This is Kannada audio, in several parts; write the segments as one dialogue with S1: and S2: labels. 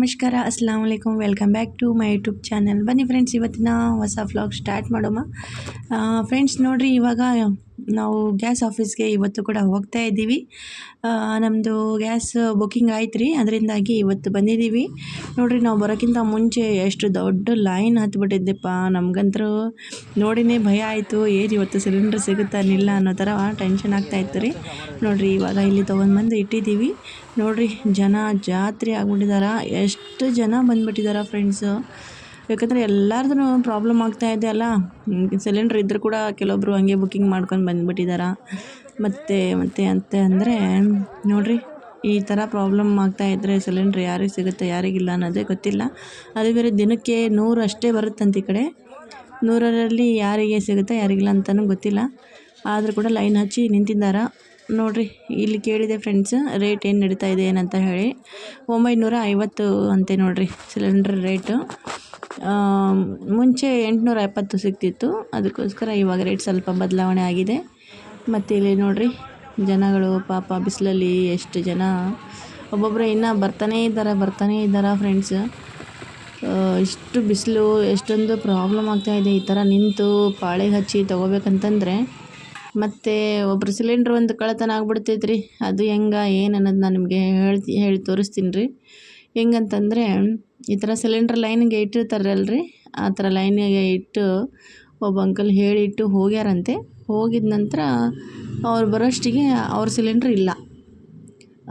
S1: ನಮಸ್ಕಾರ, ಅಸ್ಸಲಾಮು ಅಲೈಕುಮ್. Welcome back to my YouTube channel. ಬನ್ನಿ ಫ್ರೆಂಡ್ಸ್, ಇವತ್ತಿನ ಹೊಸ ವ್ಲಾಗ್ ಸ್ಟಾರ್ಟ್ ಮಾಡೋಣ. ಫ್ರೆಂಡ್ಸ್ ನೋಡಿರಿ, ಇವಾಗ ನಾವು ಗ್ಯಾಸ್ ಆಫೀಸ್ಗೆ ಇವತ್ತು ಕೂಡ ಹೋಗ್ತಾ ಇದ್ದೀವಿ. ನಮ್ಮದು ಗ್ಯಾಸ್ ಬುಕ್ಕಿಂಗ್ ಆಯ್ತು ರೀ, ಅದರಿಂದಾಗಿ ಇವತ್ತು ಬಂದಿದ್ದೀವಿ. ನೋಡಿರಿ, ನಾವು ಬರೋಕ್ಕಿಂತ ಮುಂಚೆ ಎಷ್ಟು ದೊಡ್ಡ ಲೈನ್ ಹತ್ಬಿಟ್ಟಿದ್ದೆಪ್ಪ. ನಮಗಂತೂ ನೋಡಿನೇ ಭಯ ಆಯಿತು, ಏನು ಇವತ್ತು ಸಿಲಿಂಡ್ರ್ ಸಿಗುತ್ತಾನಿಲ್ಲ ಅನ್ನೋ ಥರ ಟೆನ್ಷನ್ ಆಗ್ತಾಯಿತ್ತು ರೀ. ನೋಡಿರಿ, ಇವಾಗ ಇಲ್ಲಿ ತೊಗೊಂಡ್ಬಂದು ಇಟ್ಟಿದ್ದೀವಿ. ನೋಡಿರಿ, ಜನ ಜಾತ್ರೆ ಆಗ್ಬಿಟ್ಟಿದಾರ. ಎಷ್ಟು ಜನ ಬಂದುಬಿಟ್ಟಿದಾರ ಫ್ರೆಂಡ್ಸು. ಯಾಕಂದರೆ ಎಲ್ಲರದೂ ಪ್ರಾಬ್ಲಮ್ ಆಗ್ತಾಯಿದೆ ಅಲ್ಲ, ಸಿಲಿಂಡ್ರ್ ಇದ್ದರೂ ಕೂಡ ಕೆಲವೊಬ್ಬರು ಹಂಗೆ ಬುಕ್ಕಿಂಗ್ ಮಾಡ್ಕೊಂಡು ಬಂದುಬಿಟ್ಟಿದಾರ. ಮತ್ತು ಅಂದರೆ ನೋಡಿರಿ, ಈ ಥರ ಪ್ರಾಬ್ಲಮ್ ಆಗ್ತಾಯಿದ್ರೆ ಸಿಲಿಂಡ್ರ್ ಯಾರಿಗೆ ಸಿಗುತ್ತೆ ಯಾರಿಗಿಲ್ಲ ಅನ್ನೋದೇ ಗೊತ್ತಿಲ್ಲ. ಅದು ಬೇರೆ ದಿನಕ್ಕೆ 100 ಅಷ್ಟೇ ಬರುತ್ತಂತ. ಈ ಕಡೆ 100ರಲ್ಲಿ ಯಾರಿಗೆ ಸಿಗುತ್ತೆ ಯಾರಿಗಿಲ್ಲ ಅಂತಲೂ ಗೊತ್ತಿಲ್ಲ. ಆದರೂ ಕೂಡ ಲೈನ್ ಹಚ್ಚಿ ನಿಂತಿದ್ದಾರ. ನೋಡಿರಿ, ಇಲ್ಲಿ ಕೇಳಿದೆ ಫ್ರೆಂಡ್ಸ್, ರೇಟ್ ಏನು ನಡೀತಾ ಇದೆ ಏನಂತ ಹೇಳಿ. 950 ಅಂತೆ ನೋಡಿರಿ ಸಿಲಿಂಡ್ರ್ ರೇಟು. ಮುಂಚೆ 870 ಸಿಗ್ತಿತ್ತು, ಅದಕ್ಕೋಸ್ಕರ ಇವಾಗ ರೇಟ್ ಸ್ವಲ್ಪ ಬದಲಾವಣೆ ಆಗಿದೆ. ಮತ್ತು ಇಲ್ಲಿ ನೋಡಿರಿ, ಜನಗಳು ಪಾಪ ಬಿಸಿಲಲ್ಲಿ ಎಷ್ಟು ಜನ, ಒಬ್ಬೊಬ್ಬರು ಇನ್ನೂ ಬರ್ತಾನೇ ಇದ್ದಾರೆ ಫ್ರೆಂಡ್ಸ್. ಇಷ್ಟು ಬಿಸಿಲು, ಎಷ್ಟೊಂದು ಪ್ರಾಬ್ಲಮ್ ಆಗ್ತಾಯಿದೆ. ಈ ಥರ ನಿಂತು ಪಾಳೆಗೆ ಹಚ್ಚಿ ತೊಗೋಬೇಕಂತಂದರೆ ಮತ್ತು ಒಬ್ಬರು ಸಿಲಿಂಡ್ರ್ ಒಂದು ಕಳ್ಳತನ ಆಗ್ಬಿಡ್ತೈತೆ ರೀ. ಅದು ಹೆಂಗೆ ಏನು ಅನ್ನೋದು ನಾನು ನಿಮಗೆ ಹೇಳಿ ತೋರಿಸ್ತೀನಿ ರೀ. ಹೆಂಗಂತಂದರೆ, ಈ ಥರ ಸಿಲಿಂಡ್ರ್ ಲೈನಿಗೆ ಇಟ್ಟಿರ್ತಾರಲ್ರಿ, ಆ ಥರ ಲೈನಿಗೆ ಇಟ್ಟು ಒಬ್ಬ ಅಂಕಲ್ ಹೇಳಿಟ್ಟು ಹೋಗ್ಯಾರಂತೆ. ಹೋಗಿದ ನಂತರ ಅವ್ರು ಬರೋಷ್ಟಿಗೆ ಅವ್ರ ಸಿಲಿಂಡ್ರ್ ಇಲ್ಲ.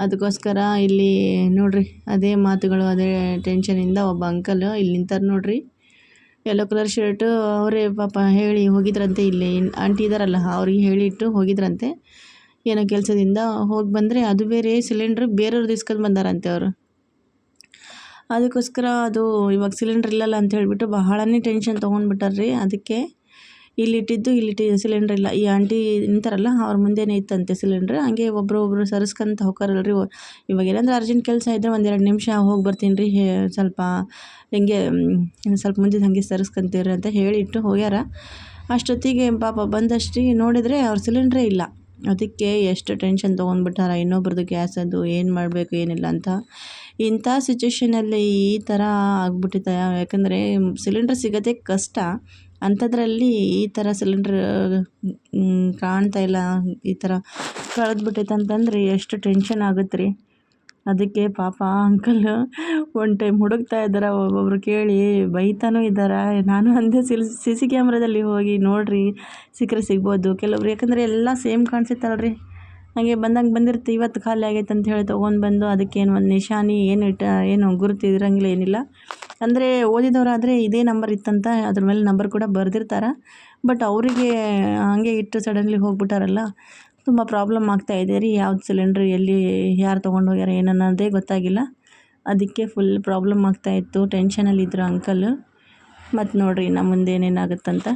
S1: ಅದಕ್ಕೋಸ್ಕರ ಇಲ್ಲಿ ನೋಡಿರಿ, ಅದೇ ಮಾತುಗಳು, ಅದೇ ಟೆನ್ಷನಿಂದ ಒಬ್ಬ ಅಂಕಲ್ ಇಲ್ಲಿ ನಿಂತಾರೆ ನೋಡಿರಿ. ಯೆಲ್ಲೋ ಕಲರ್ ಶರ್ಟು, ಅವರೇ ಪಾಪ ಹೇಳಿ ಹೋಗಿದ್ರಂತೆ. ಇಲ್ಲಿ ಆಂಟಿ ಇದ್ದಾರಲ್ಲ, ಅವ್ರಿಗೆ ಹೇಳಿಟ್ಟು ಹೋಗಿದ್ರಂತೆ ಏನೋ ಕೆಲಸದಿಂದ. ಹೋಗಿ ಬಂದರೆ ಅದು ಬೇರೆ ಸಿಲಿಂಡ್ರ್ ಬೇರೆಯವ್ರದ್ದು ಇಸ್ಕೊಂಡು ಬಂದಾರಂತೆ ಅವರು. ಅದಕ್ಕೋಸ್ಕರ ಅದು ಇವಾಗ ಸಿಲಿಂಡ್ರ್ ಇಲ್ಲಲ್ಲ ಅಂತ ಹೇಳಿಬಿಟ್ಟು ಬಹಳನೇ ಟೆನ್ಷನ್ ತೊಗೊಂಡ್ಬಿಟ್ಟಾರ್ರಿ. ಅದಕ್ಕೆ ಇಲ್ಲಿಟ್ಟಿದ್ದು ಸಿಲಿಂಡ್ರ್ ಇಲ್ಲ. ಈ ಆಂಟಿ ನಿಂತಾರಲ್ಲ, ಅವ್ರ ಮುಂದೆನೇ ಇತ್ತಂತೆ ಸಿಲಿಂಡ್ರ್. ಹಂಗೆ ಒಬ್ಬರು ಸರಿಸ್ಕೊಂತ ಹೋಗಾರಲ್ರಿ. ಇವಾಗ ಏನಂದ್ರೆ ಅರ್ಜೆಂಟ್ ಕೆಲಸ ಇದ್ದರೆ 1-2 ನಿಮಿಷ ಹೋಗಿ ಬರ್ತೀನಿ ರೀ, ಸ್ವಲ್ಪ ಹಿಂಗೆ ಸ್ವಲ್ಪ ಮುಂದಿನ ಹಾಗೆ ಸರಿಸ್ಕೊಂತೀರಿ ಅಂತ ಹೇಳಿಟ್ಟು ಹೋಗ್ಯಾರ. ಅಷ್ಟೊತ್ತಿಗೆ ಪಾಪ ಬಂದಷ್ಟಿಗೆ ನೋಡಿದರೆ ಅವ್ರ ಸಿಲಿಂಡ್ರೇ ಇಲ್ಲ. ಅದಕ್ಕೆ ಎಷ್ಟು ಟೆನ್ಷನ್ ತೊಗೊಂಡ್ಬಿಟ್ಟಾರ. ಇನ್ನೊಬ್ರದ್ದು ಗ್ಯಾಸ್ ಅದು ಏನು ಮಾಡಬೇಕು ಏನಿಲ್ಲ ಅಂತ. ಇಂಥ ಸಿಚುವೇಷನಲ್ಲಿ ಈ ಥರ ಆಗ್ಬಿಟ್ಟಿದೆ. ಯಾಕಂದರೆ ಸಿಲಿಂಡ್ರ್ ಸಿಗೋದೇ ಕಷ್ಟ. ಅಂಥದ್ರಲ್ಲಿ ಈ ಥರ ಸಿಲಿಂಡ್ರ್ ಕಾಣ್ತಾ ಇಲ್ಲ, ಈ ಥರ ಕಳೆದ್ಬಿಟ್ಟೈತೆ ಅಂತಂದರೆ ಎಷ್ಟು ಟೆನ್ಷನ್ ಆಗುತ್ತೆ ರೀ. ಅದಕ್ಕೆ ಪಾಪ ಅಂಕಲ್ ಒನ್ ಟೈಮ್ ಹುಡುಕ್ತಾ ಇದ್ದಾರೆ. ಒಬ್ಬೊಬ್ರು ಕೇಳಿ ಬೈತಾನೂ ಇದ್ದಾರೆ. ನಾನು ಅಂದೆ CC ಕ್ಯಾಮ್ರಾದಲ್ಲಿ ಹೋಗಿ ನೋಡಿರಿ, ಸಿಕ್ಕರೆ ಸಿಗ್ಬೋದು. ಕೆಲವೊಬ್ರು ಯಾಕಂದರೆ ಎಲ್ಲ ಸೇಮ್ ಕಾಣಿಸುತ್ತಲ್ರಿ, ಹಾಗೆ ಬಂದಂಗೆ ಬಂದಿರುತ್ತೆ. ಇವತ್ತು ಖಾಲಿ ಆಗೈತೆ ಅಂತ ಹೇಳಿ ತೊಗೊಂಡು ಬಂದು ಅದಕ್ಕೇನು ಒಂದು ನಿಶಾನಿ ಏನು ಗುರುತು ಇರಂಗಿಲ್ಲ, ಏನಿಲ್ಲ. ಅಂದರೆ ಓದಿದವರಾದರೆ ಇದೇ ನಂಬರ್ ಇತ್ತಂತ ಅದ್ರ ಮೇಲೆ ನಂಬರ್ ಕೂಡ ಬರೆದಿರ್ತಾರೆ. ಬಟ್ ಅವರಿಗೆ ಹಾಗೆ ಇಟ್ಟು ಸಡನ್ಲಿ ಹೋಗ್ಬಿಟ್ಟಾರಲ್ಲ, ತುಂಬ ಪ್ರಾಬ್ಲಮ್ ಆಗ್ತಾಯಿದೆ ರೀ. ಯಾವ್ದು ಸಿಲಿಂಡ್ರ್ ಎಲ್ಲಿ ಯಾರು ತೊಗೊಂಡು ಹೋಗ್ಯಾರ ಏನನ್ನೋದೇ ಗೊತ್ತಾಗಿಲ್ಲ. ಅದಕ್ಕೆ ಫುಲ್ ಪ್ರಾಬ್ಲಮ್ ಆಗ್ತಾಯಿತ್ತು. ಟೆನ್ಷನಲ್ಲಿದ್ದರು ಅಂಕಲ್. ಮತ್ತು ನೋಡಿರಿ ನಮ್ಮ ಮುಂದೆ ಏನೇನಾಗುತ್ತಂತ.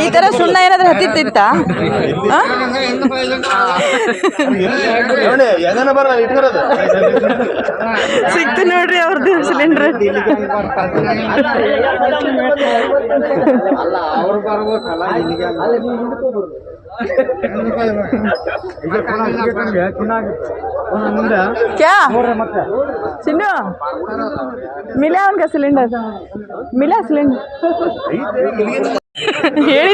S1: ಈ ತರ ಸುಣ್ಣ ಏನಾದ್ರೂ ಹತ್ತಿತ್ತ ಸಿಕ್ತು ನೋಡ್ರಿ ಅವ್ರದ್ದು ಸಿಲಿಂಡ್ರ್. क्या सिन्नू मिला उनका सिलेंडर मिला सिलेंडर ಹೇಳಿ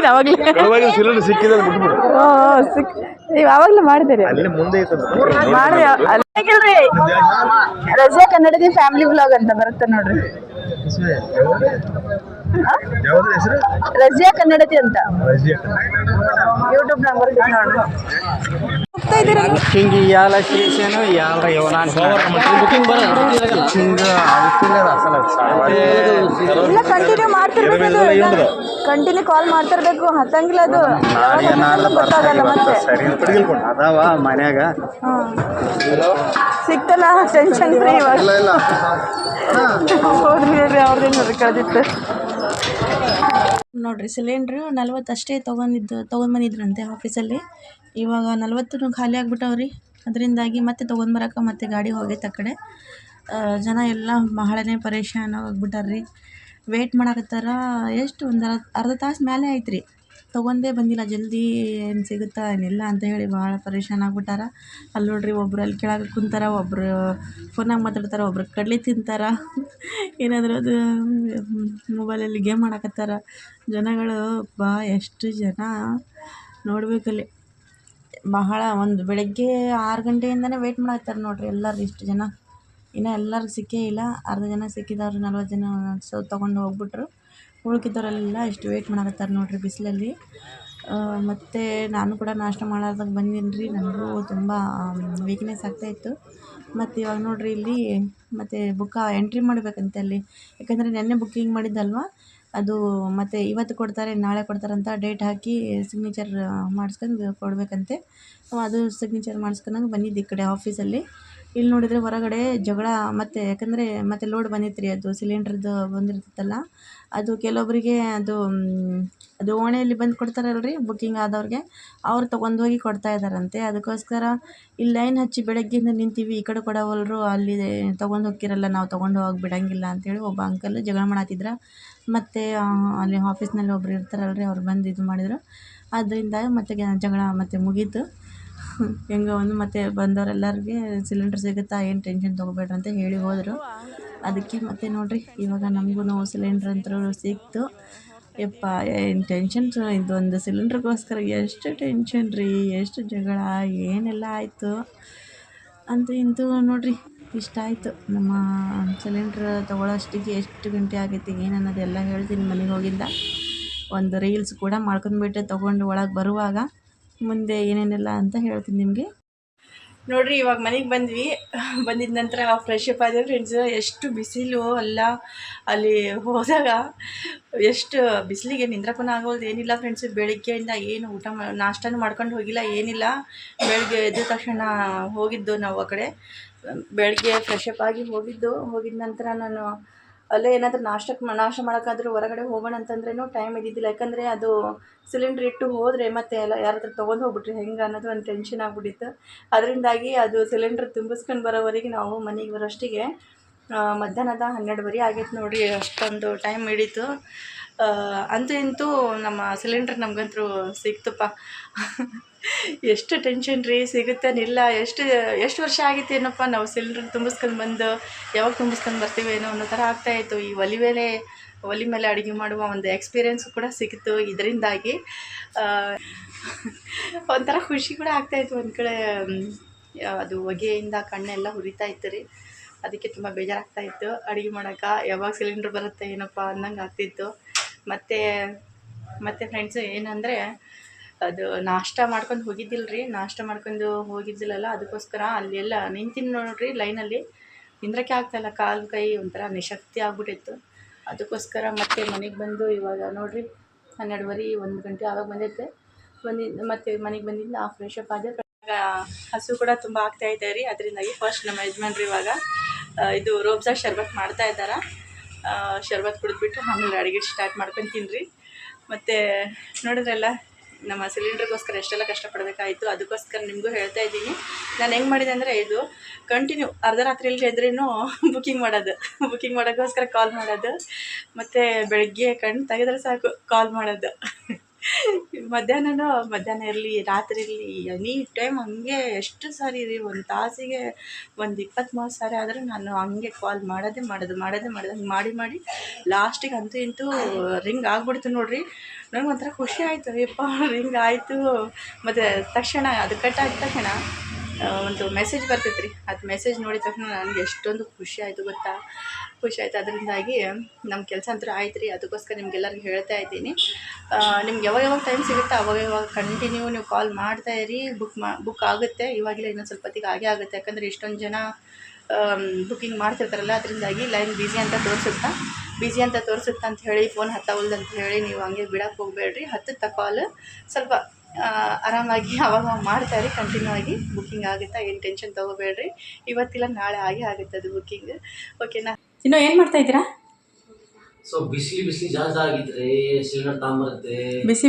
S1: ಸಿಲಿಂಡರ್ ಸಿಕ್ಕಿದೆ. ನೀವು ಯಾವಾಗಲೂ ಮಾಡಿದ್ದೀರಿ, ಮಾಡಿದ್ರಿ. ರಜಾ ಕನ್ನಡದ ಫ್ಯಾಮಿಲಿ ವ್ಲಾಗ್ ಅಂತ ಬರುತ್ತೆ ನೋಡ್ರಿ. ರಜಿಯಾ ಕನ್ನಡತಿ ಅಂತ ಯೂಟ್ಯೂಬ್ ನಂಬರ್ ನೋಡ್ರಿ.
S2: Booking Iyala station Iyala booking
S1: ಇಲ್ಲ, ಕಂಟಿನ್ಯೂ ಮಾಡ್ತಿರ್ಬೇಕು, ಕಂಟಿನ್ಯೂ ಕಾಲ್ ಮಾಡ್ತಿರ್ಬೇಕು, ಹತ್ತಂಗಿಲ್ಲ ಅದು. ಗೊತ್ತಾಗಲ್ಲ ಮತ್ತೆ
S2: ಅದಾವ ಮನ್ಯಾಗ
S1: ಸಿಕ್ತಲ್ಲ, ಟೆನ್ಷನ್ ಫ್ರೀ. ಇವಾಗ ಹೋದ್ರಿ ನೋಡ್ರಿ, ಅವ್ರದ್ದೇನು ನೋಡ್ರಿ ಕಳೆದಿತ್ತು ನೋಡ್ರಿ. ಸಿಲಿಂಡ್ರು 40 ಅಷ್ಟೇ ತೊಗೊಂಬಂದಿದ್ರಂತೆ ಆಫೀಸಲ್ಲಿ. ಇವಾಗ 40 ಖಾಲಿ ಆಗ್ಬಿಟ್ಟವ್ರಿ. ಅದರಿಂದಾಗಿ ಮತ್ತೆ ತೊಗೊಂಡ್ಬರಕ್ಕೆ ಮತ್ತೆ ಗಾಡಿ ಹೋಗೈತೆ ಆ ಕಡೆ. ಜನ ಎಲ್ಲ ಬಹಳನೇ ಪರೇಶಾನ್ ಆಗಿಬಿಟ್ಟಾರ್ರಿ. ವೇಟ್ ಮಾಡಕತ್ತಾರ. ಎಷ್ಟು ಒಂದು ಅರ್ಧ ತಾಸು ಮೇಲೆ ಆಯ್ತು ರೀ, ತೊಗೊಂಡೇ ಬಂದಿಲ್ಲ. ಜಲ್ದಿ ಏನು ಸಿಗುತ್ತಾ ಏನಿಲ್ಲ ಅಂತ ಹೇಳಿ ಭಾಳ ಪರೇಶಾನ್ ಆಗ್ಬಿಟ್ಟಾರ. ಅಲ್ಲಿ ನೋಡ್ರಿ ಒಬ್ರು ಅಲ್ಲಿ ಕೆಳಗೆ ಕುಂತಾರ, ಒಬ್ಬರು ಫೋನಾಗ ಮಾತಾಡ್ತಾರೆ, ಒಬ್ರು ಕಡ್ಲಿ ತಿಂತಾರ, ಏನಾದರೂ ಅದು ಮೊಬೈಲಲ್ಲಿ ಗೇಮ್ ಆಡಕತ್ತಾರ. ಜನಗಳು ಎಷ್ಟು ಜನ ನೋಡ್ಬೇಕಲ್ಲಿ. ಬಹಳ ಒಂದು ಬೆಳಗ್ಗೆ 6 ಗಂಟೆಯಿಂದನೇ ವೆಯ್ಟ್ ಮಾಡತ್ತಾರೆ ನೋಡ್ರಿ ಎಲ್ಲರೂ. ಇಷ್ಟು ಜನ ಇನ್ನೂ ಎಲ್ಲರೂ ಸಿಕ್ಕೇ ಇಲ್ಲ. ಅರ್ಧ ಜನ ಸಿಕ್ಕಿದವ್ರು 40 ಜನ ತೊಗೊಂಡು ಹೋಗ್ಬಿಟ್ರು. ಉಳ್ಕಿದ್ದವರೆಲ್ಲ ಇಷ್ಟು ವೆಯ್ಟ್ ಮಾಡಕತ್ತಾರೆ ನೋಡ್ರಿ ಬಿಸಿಲಲ್ಲಿ. ಮತ್ತು ನಾನು ಕೂಡ ನಾಷ್ಟ ಮಾಡಾರ್ದಾಗ ಬಂದೀನಿ ರೀ. ನನಗೂ ತುಂಬ ವೀಕ್ನೆಸ್ ಆಗ್ತಾಯಿತ್ತು. ಮತ್ತು ಇವಾಗ ನೋಡ್ರಿ ಇಲ್ಲಿ ಮತ್ತು ಎಂಟ್ರಿ ಮಾಡಬೇಕಂತೆ ಅಲ್ಲಿ. ಯಾಕಂದರೆ ನೆನ್ನೆ ಬುಕ್ಕಿಂಗ್ ಮಾಡಿದ್ದಲ್ವ, ಅದು ಮತ್ತು ಇವತ್ತು ಕೊಡ್ತಾರೆ ನಾಳೆ ಕೊಡ್ತಾರೆ ಅಂತ ಡೇಟ್ ಹಾಕಿ ಸಿಗ್ನೇಚರ್ ಮಾಡಿಸ್ಕೊಂಡು ಕೊಡಬೇಕಂತೆ. ಅದು ಸಿಗ್ನೇಚರ್ ಮಾಡಿಸ್ಕೊಂಡಂಗೆ ಬಂದಿದ್ದು ಈ ಕಡೆ ಆಫೀಸಲ್ಲಿ. ಇಲ್ಲಿ ನೋಡಿದರೆ ಹೊರಗಡೆ ಜಗಳ. ಮತ್ತು ಯಾಕಂದರೆ ಮತ್ತೆ ಲೋಡ್ ಬಂದಿತ್ತು ರೀ, ಅದು ಸಿಲಿಂಡ್ರದ್ದು ಬಂದಿರ್ತೈತಲ್ಲ, ಅದು ಕೆಲವೊಬ್ಬರಿಗೆ ಅದು ಓಣೆಯಲ್ಲಿ ಬಂದು ಕೊಡ್ತಾರಲ್ರಿ ಬುಕ್ಕಿಂಗ್ ಆದವ್ರಿಗೆ, ಅವ್ರು ತೊಗೊಂಡೋಗಿ ಕೊಡ್ತಾ ಇದ್ದಾರಂತೆ. ಅದಕ್ಕೋಸ್ಕರ ಇಲ್ಲಿ ಲೈನ್ ಹಚ್ಚಿ ಬೆಳಗ್ಗೆಯಿಂದ ನಿಂತೀವಿ, ಈ ಕಡೆ ಕೊಡವಲ್ರು, ಅಲ್ಲಿ ತೊಗೊಂಡು ಹೋಗಿರಲ್ಲ, ನಾವು ತೊಗೊಂಡು ಹೋಗಿ ಬಿಡೋಂಗಿಲ್ಲ ಅಂಥೇಳಿ ಒಬ್ಬ ಅಂಕಲ್ ಜಗಳ ಮಾಡತ್ತಿದ್ರ. ಮತ್ತು ಅಲ್ಲಿ ಆಫೀಸ್ನಲ್ಲಿ ಒಬ್ರು ಇರ್ತಾರಲ್ರಿ, ಅವ್ರು ಬಂದು ಇದು ಮಾಡಿದರು. ಅದರಿಂದ ಮತ್ತೆ ಜಗಳ ಮತ್ತೆ ಮುಗೀತು. ಹೆಂಗೋ ಒಂದು ಮತ್ತೆ ಬಂದವರೆಲ್ಲರಿಗೆ ಸಿಲಿಂಡ್ರ್ ಸಿಗುತ್ತಾ, ಏನು ಟೆನ್ಷನ್ ತೊಗೋಬೇಡ್ರಿ ಅಂತ ಹೇಳಿ ಹೋದರು. ಅದಕ್ಕೆ ಮತ್ತೆ ನೋಡಿರಿ ಇವಾಗ ನಮಗೂ ಸಿಲಿಂಡ್ರ್ ಅಂತೂ ಸಿಕ್ತು. ಯಪ್ಪ ಏನು ಟೆನ್ಷನ್. ಇದೊಂದು ಸಿಲಿಂಡ್ರಿಗೋಸ್ಕರ ಎಷ್ಟು ಟೆನ್ಷನ್ ರೀ, ಎಷ್ಟು ಜಗಳ ಏನೆಲ್ಲ ಆಯಿತು. ಅಂತೂ ಇಂತೂ ನೋಡಿರಿ ಇಷ್ಟ ಆಯಿತು. ನಮ್ಮ ಸಿಲಿಂಡ್ರ್ ತೊಗೊಳ್ಳೋಷ್ಟಿಗೆ ಎಷ್ಟು ಗಂಟೆ ಆಗೈತಿ ಏನು ಅನ್ನೋದೆಲ್ಲ ಹೇಳ್ತೀನಿ ಮನೆಗೆ ಹೋಗಿಂದ. ಒಂದು ರೀಲ್ಸ್ ಕೂಡ ಮಾಡ್ಕೊಂಡ್ಬಿಟ್ಟೆ ತೊಗೊಂಡು ಒಳಗೆ ಬರುವಾಗ, ಮುಂದೆ ಏನೇನೆಲ್ಲ ಅಂತ ಹೇಳ್ತೀನಿ ನಿಮಗೆ. ನೋಡಿರಿ ಇವಾಗ ಮನೆಗೆ ಬಂದ್ವಿ. ಬಂದಿದ ನಂತರ ಫ್ರೆಶ್ ಅಪ್ ಆದ ಫ್ರೆಂಡ್ಸು. ಎಷ್ಟು ಬಿಸಿಲು ಅಲ್ಲ, ಅಲ್ಲಿ ಹೋದಾಗ ಎಷ್ಟು ಬಿಸಿಲಿಗೆ ನಿಂದ್ರಕ್ಕೂ ಆಗೋದು ಏನಿಲ್ಲ ಫ್ರೆಂಡ್ಸು. ಬೆಳಿಗ್ಗೆಯಿಂದ ಏನು ನಾಷ್ಟನೂ ಮಾಡ್ಕೊಂಡು ಹೋಗಿಲ್ಲ, ಏನಿಲ್ಲ. ಬೆಳಗ್ಗೆ ಎದ್ದ ತಕ್ಷಣ ಹೋಗಿದ್ದು ನಾವು ಆ ಕಡೆ. ಬೆಳಗ್ಗೆ ಫ್ರೆಶ್ ಅಪ್ ಆಗಿ ಹೋಗಿದ ನಂತರ ನಾನು ಅಲ್ಲೇ ಏನಾದರೂ ನಾಷ್ಟ ಮಾಡೋಕ್ಕಾದ್ರೂ ಹೊರಗಡೆ ಹೋಗೋಣ ಅಂತಂದ್ರೂ ಟೈಮ್ ಇದ್ದಿದ್ದಿಲ್ಲ. ಯಾಕಂದರೆ ಅದು ಸಿಲಿಂಡ್ರ್ ಇಟ್ಟು ಹೋದರೆ ಮತ್ತೆ ಎಲ್ಲ ಯಾರ ಹತ್ರ ತೊಗೊಂಡು ಹೋಗ್ಬಿಟ್ರೆ ಹೆಂಗೆ ಅನ್ನೋದು ಒಂದು ಟೆನ್ಷನ್ ಆಗಿಬಿಟ್ಟಿತ್ತು. ಅದರಿಂದಾಗಿ ಅದು ಸಿಲಿಂಡ್ರ್ ತುಂಬಿಸ್ಕೊಂಡು ಬರೋವರೆಗೆ ನಾವು ಮನೆಗೆ ಬರೋಷ್ಟಿಗೆ ಮಧ್ಯಾಹ್ನದ 12:30 ಆಗೈತೆ ನೋಡಿರಿ. ಅಷ್ಟೊಂದು ಟೈಮ್ ಹಿಡೀತು. ಅಂತೂ ಇಂತೂ ನಮ್ಮ ಸಿಲಿಂಡ್ರ್ ನಮಗಂತೂ ಸಿಕ್ತಪ್ಪ. ಎಷ್ಟು ಟೆನ್ಷನ್ ರೀ, ಸಿಗುತ್ತೇನಿಲ್ಲ. ಎಷ್ಟು ವರ್ಷ ಆಗಿತ್ತು ಏನಪ್ಪ ನಾವು ಸಿಲಿಂಡ್ರ್ ತುಂಬಿಸ್ಕೊಂಡು ಬಂದು, ಯಾವಾಗ ತುಂಬಿಸ್ಕೊಂಡು ಬರ್ತೀವೇನೋ ಅನ್ನೋ ಥರ ಆಗ್ತಾಯಿತ್ತು. ಈ ಒಲೆ ಮೇಲೆ ಅಡುಗೆ ಮಾಡುವ ಒಂದು ಎಕ್ಸ್ಪೀರಿಯೆನ್ಸ್ ಕೂಡ ಸಿಕ್ತು ಇದರಿಂದಾಗಿ. ಒಂಥರ ಖುಷಿ ಕೂಡ ಆಗ್ತಾಯಿತ್ತು ಒಂದು ಕಡೆ. ಅದು ಹೊಗೆಯಿಂದ ಕಣ್ಣೆಲ್ಲ ಉರಿತಾ ಇತ್ತು ರೀ. ಅದಕ್ಕೆ ತುಂಬ ಬೇಜಾರಾಗ್ತಾಯಿತ್ತು ಅಡುಗೆ ಮಾಡೋಕೆ. ಯಾವಾಗ ಸಿಲಿಂಡ್ರ್ ಬರುತ್ತೆ ಏನಪ್ಪ ಅನ್ನಂಗೆ ಆಗ್ತಿತ್ತು. ಮತ್ತು ಫ್ರೆಂಡ್ಸು ಏನಂದರೆ, ಅದು ನಾಷ್ಟ ಮಾಡ್ಕೊಂಡು ಹೋಗಿದ್ದಿಲ್ಲಲ್ಲ, ಅದಕ್ಕೋಸ್ಕರ ಅಲ್ಲಿ ಎಲ್ಲ ನಿಂತೀನಿ ನೋಡಿರಿ ಲೈನಲ್ಲಿ. ನಿಂದ್ರಕ್ಕೆ ಆಗ್ತಾಯಿಲ್ಲ, ಕಾಲು ಕೈ ಒಂಥರ ನಿಶಕ್ತಿ ಆಗ್ಬಿಟ್ಟಿತ್ತು. ಅದಕ್ಕೋಸ್ಕರ ಮತ್ತೆ ಮನೆಗೆ ಬಂದು ಇವಾಗ ನೋಡಿರಿ 12:30 1 ಗಂಟೆ ಆವಾಗ ಬಂದೈತೆ. ಮತ್ತೆ ಮನೆಗೆ ಬಂದಿದ್ದು ಫ್ರೆಶ್ ಅಪ್ ಆದ. ಹಸು ಕೂಡ ತುಂಬ ಆಗ್ತಾಯಿದೆ ರೀ. ಅದರಿಂದಾಗಿ ಫಸ್ಟ್ ನಮ್ಮ ಯಜಮಾನ್ರು ಇವಾಗ ಇದು ರೋಬ್ಜಾ ಶರ್ಬತ್ ಮಾಡ್ತಾ ಇದ್ದಾರೆ. ಶರ್ಬತ್ ಕುಡಿದ್ಬಿಟ್ಟು ಆಮೇಲೆ ಅಡುಗೆ ಸ್ಟಾರ್ಟ್ ಮಾಡ್ಕೊತೀನಿ ರೀ. ಮತ್ತು ನೋಡಿದ್ರಲ್ಲ ನಮ್ಮ ಸಿಲಿಂಡ್ರಿಗೋಸ್ಕರ ಎಷ್ಟೆಲ್ಲ ಕಷ್ಟಪಡಬೇಕಾಯಿತು. ಅದಕ್ಕೋಸ್ಕರ ನಿಮಗೂ ಹೇಳ್ತಾ ಇದ್ದೀನಿ. ನಾನು ಹೆಂಗೆ ಮಾಡಿದೆ ಅಂದರೆ, ಇದು ಕಂಟಿನ್ಯೂ ಅರ್ಧ ರಾತ್ರಿಯಲ್ಲಿ ಎದ್ರೂ ಬುಕ್ಕಿಂಗ್ ಮಾಡೋಕ್ಕೋಸ್ಕರ ಕಾಲ್ ಮಾಡೋದು. ಮತ್ತು ಬೆಳಗ್ಗೆ ಕಣ್ಣು ತೆಗೆದ್ರೆ ಸಾಕು ಕಾಲ್ ಮಾಡೋದು. ಮಧ್ಯಾಹ್ನ ಇರಲಿ ರಾತ್ರಿ ಇರಲಿ ಎನಿ ಟೈಮ್ ಹಂಗೆ ಎಷ್ಟು ಸಾರಿ ರೀ, ಒಂದು ತಾಸಿಗೆ ಒಂದು 20-30 ಸಾರಿ ಆದರೂ ನಾನು ಹಂಗೆ ಕಾಲ್ ಮಾಡೋದೇ ಹಂಗೆ ಮಾಡಿ ಲಾಸ್ಟಿಗೆ ಅಂತೂ ಇಂತೂ ರಿಂಗ್ ಆಗ್ಬಿಡ್ತು ನೋಡಿರಿ. ನನಗೆ ಒಂಥರ ಖುಷಿ ಆಯಿತು, ಯಪ್ಪ ರಿಂಗ್ ಆಯಿತು. ಮತ್ತು ತಕ್ಷಣ ಅದು ಕಟ್ ಆಗಿದ ತಕ್ಷಣ ಒಂದು ಮೆಸೇಜ್ ಬರ್ತೈತೆ ರೀ. ಅದು ಮೆಸೇಜ್ ನೋಡಿದ ತಕ್ಷಣ ನನಗೆ ಎಷ್ಟೊಂದು ಖುಷಿ ಆಯಿತು ಗೊತ್ತಾ. ಅದರಿಂದಾಗಿ ನಮ್ಮ ಕೆಲಸ ಅಂತೂ ಆಯ್ತು ರೀ. ಅದಕ್ಕೋಸ್ಕರ ನಿಮ್ಗೆಲ್ಲರಿಗೂ ಹೇಳ್ತಾ ಇದ್ದೀನಿ, ನಿಮ್ಗೆ ಯಾವಾಗ ಟೈಮ್ ಸಿಗುತ್ತೋ ಅವಾಗ ಕಂಟಿನ್ಯೂ ನೀವು ಕಾಲ್ ಮಾಡ್ತಾಯಿರಿ. ಬುಕ್ ಆಗುತ್ತೆ. ಇವಾಗಿಲ್ಲ ಇನ್ನೊಂದು ಸ್ವಲ್ಪ ಹೊತ್ತಿಗೆ ಆಗುತ್ತೆ. ಯಾಕಂದರೆ ಇಷ್ಟೊಂದು ಜನ ಬುಕ್ಕಿಂಗ್ ಮಾಡ್ತಿರ್ತಾರಲ್ಲ, ಅದರಿಂದಾಗಿ ಲೈನ್ ಬಿಸಿ ಅಂತ ತೋರಿಸುತ್ತೆ ಅಂತ ಹೇಳಿ ಫೋನ್ ಹತ್ತವಲ್ದು ಅಂತ ಹೇಳಿ ನೀವು ಹಂಗೆ ಬಿಡೋಕ್ಕೆ ಹೋಗಬೇಡ್ರಿ. ಹತ್ತುತ್ತಾ ಕಾಲ್ ಸ್ವಲ್ಪ ಆರಾಮಾಗಿ ಅವಾಗ ಮಾಡ್ತಾಯಿರಿ. ಕಂಟಿನ್ಯೂ ಆಗಿ ಬುಕ್ಕಿಂಗ್ ಆಗುತ್ತಾ, ಏನು ಟೆನ್ಷನ್ ತೊಗೋಬೇಡ್ರಿ. ಇವತ್ತಿಲ್ಲ ನಾಳೆ ಆಗುತ್ತೆ ಅದು ಬುಕ್ಕಿಂಗ್. ಓಕೆನಾ? ಇನ್ನು ಏನು ಮಾಡ್ತಾಯಿದ್ದೀರಾ?
S2: ಸೊ ಬಿಸಿಲು ಜಾಸ್ತಿ ಆಗಿದ್ರೆ ಸಿಲಿಂಡರ್ ತಗೊಂಬರುತ್ತೆ.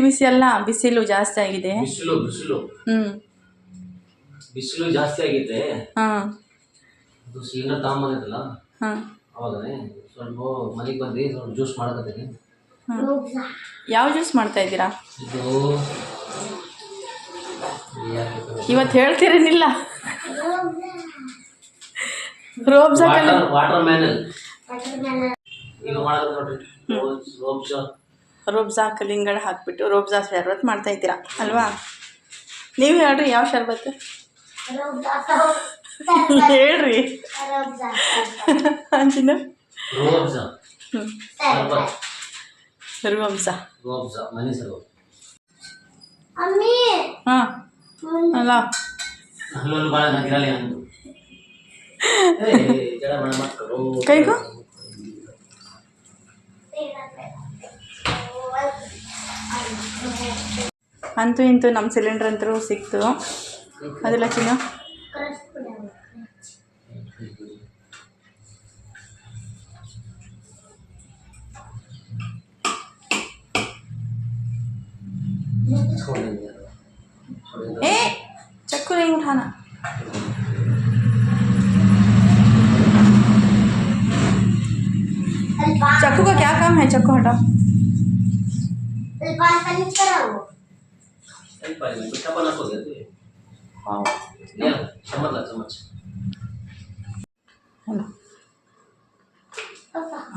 S1: ಬಿಸಿ ಅಲ್ಲ, ಬಿಸಿಲು ಜಾಸ್ತಿ ಆಗಿದೆ.
S2: ಬಿಸಿಲು
S1: ಹ್ಞೂ
S3: ಬಿಸಿಲು ಜಾಸ್ತಿ ಆಗೈತೆ.
S1: ಹಾಂ
S3: ಅದು ಶೇಂಗಾ ತಗೊಂಬಂದಿದ್ದಲ್ಲ
S1: ಹಾಂ
S3: ಅವಾಗನೇ ಸ್ವಲ್ಪ ಮನೆಗೆ ಬಂದು ಸ್ವಲ್ಪ ಜ್ಯೂಸ್ ಮಾಡಕತ್ತೀನಿ.
S1: ಹಾಂ ಯಾವ ಜ್ಯೂಸ್ ಮಾಡ್ತಾ ಇದ್ದೀರಾ?
S3: ಇದು
S1: ಇವತ್ತು ಹೇಳ್ತೀರೇನಿಲ್ಲ. ರೋಬ್ಜಾ
S3: ವಾಟರ್ ಮ್ಯಾನಲ್ ಈಗ ಮಾಡಕತ್ತ ನೋಡ್ರಿ.
S1: ರೋಬ್ಜಾ ಕಲ್ಲಿಂಗಡ ಹಾಕ್ಬಿಟ್ಟು ರೋಬ್ಜಾ ಶರ್ಬತ್ ಮಾಡ್ತಾ ಇದ್ದೀರಾ ಅಲ್ವಾ? ನೀವು ಹೇಳ್ರಿ ಯಾವ ಶರ್ಬತ್ ಹೇಳ್ರಿ ಅಂಚಿನ.
S3: ರೋಬ್ಜಾ
S1: ರೋಬ್ಜಾ
S3: ರೋಬ್ಜಾ ಮನೆ ಸರ್ಬತ್.
S1: ಹಾಂ ಅಲ್ಲ
S3: ಹಲ್ಲೊಂದು ಭಾಳ ನಗಿರಲಿ ಅಂದು ಜಡ ಮಣ ಮಕ್ಕಳು
S1: ಕೈಗೂ ಅಂತೂ ಇಂತೂ ನಮ್ಮ ಸಿಲಿಂಡ್ರ್ ಅಂತೂ ಸಿಕ್ತು. ಅದೆಲ್ಲ ಚಿನ್ನ ए चक्कू नहीं उठाना. चक्कू का क्या काम है? चक्कू हटाओ.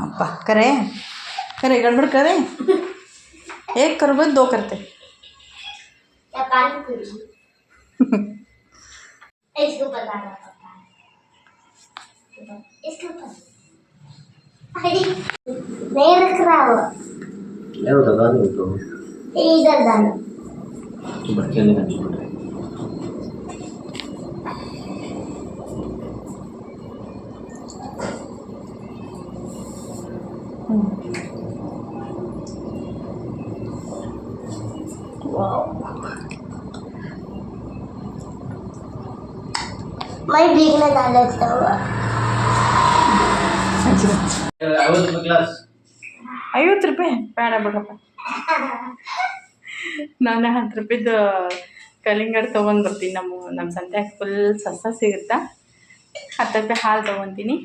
S1: अब्बा करे करे गड़बड़ करे. एक करोगे दो करते.
S4: इसके ऊपर डालना पड़ता है. इसके ऊपर नहीं रख रहा वो. इधर डालो. मैं भीगने डाल देता हूँ.
S1: 50 ರೂಪಾಯಿ ಬೇಡ ಬಿಡಪ್ಪ. ನಾನು 10 ರೂಪಾಯಿದು ಕಲ್ಲಿಂಗಡ್ ತೊಗೊಂಡು ಬರ್ತೀನಿ. ನಮ್ಮ ಸಂತ್ಯಾಗ ಫುಲ್ ಸಸ್ತ ಸಿಗುತ್ತಾ. 10 ರೂಪಾಯಿ ಹಾಲು ತೊಗೊತೀನಿ.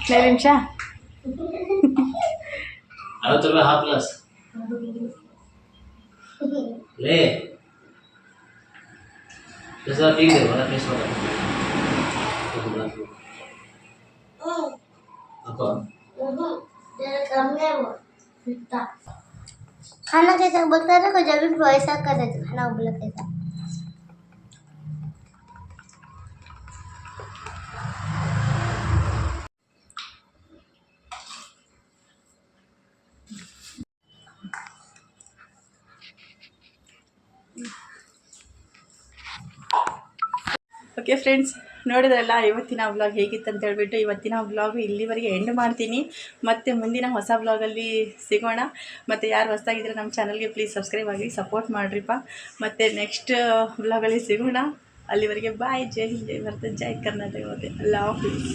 S1: 2 ನಿಮಿಷ.
S3: 50 ರೂಪಾಯಿ ಹಾಫ್ ಗ್ಲಾಸ್ ಲೇ जैसा ठीक है वाला टेस्ट वाला apa
S4: कम है वो खाना कैसा बोलता है को जब भी वैसा कर देते खाना बोला कैसा.
S1: ಓಕೆ ಫ್ರೆಂಡ್ಸ್, ನೋಡಿದ್ರಲ್ಲ ಇವತ್ತಿನ ವ್ಲಾಗ್ ಹೇಗಿತ್ತು ಅಂತ ಹೇಳ್ಬಿಟ್ಟು. ಇವತ್ತಿನ ವ್ಲಾಗು ಇಲ್ಲಿವರೆಗೆ ಎಂಡ್ ಮಾಡ್ತೀನಿ. ಮತ್ತು ಮುಂದಿನ ಹೊಸ ವ್ಲಾಗಲ್ಲಿ ಸಿಗೋಣ. ಮತ್ತು ಯಾರು ಹೊಸದಾಗಿದ್ದರೆ ನಮ್ಮ ಚಾನಲ್ಗೆ ಪ್ಲೀಸ್ ಸಬ್ಸ್ಕ್ರೈಬ್ ಆಗಿ ಸಪೋರ್ಟ್ ಮಾಡಿರಿಪ್ಪ. ಮತ್ತು ನೆಕ್ಸ್ಟ್ ವ್ಲಾಗಲ್ಲಿ ಸಿಗೋಣ. ಅಲ್ಲಿವರೆಗೆ ಬಾಯ್. ಜೈ ಹಿಂದ್, ಜೈ ಭಾರತ, ಜೈ ಕರ್ನಾಟಕ. ಮತ್ತು ಅಲ್ಲಾ ಹಾಫೀಸ್.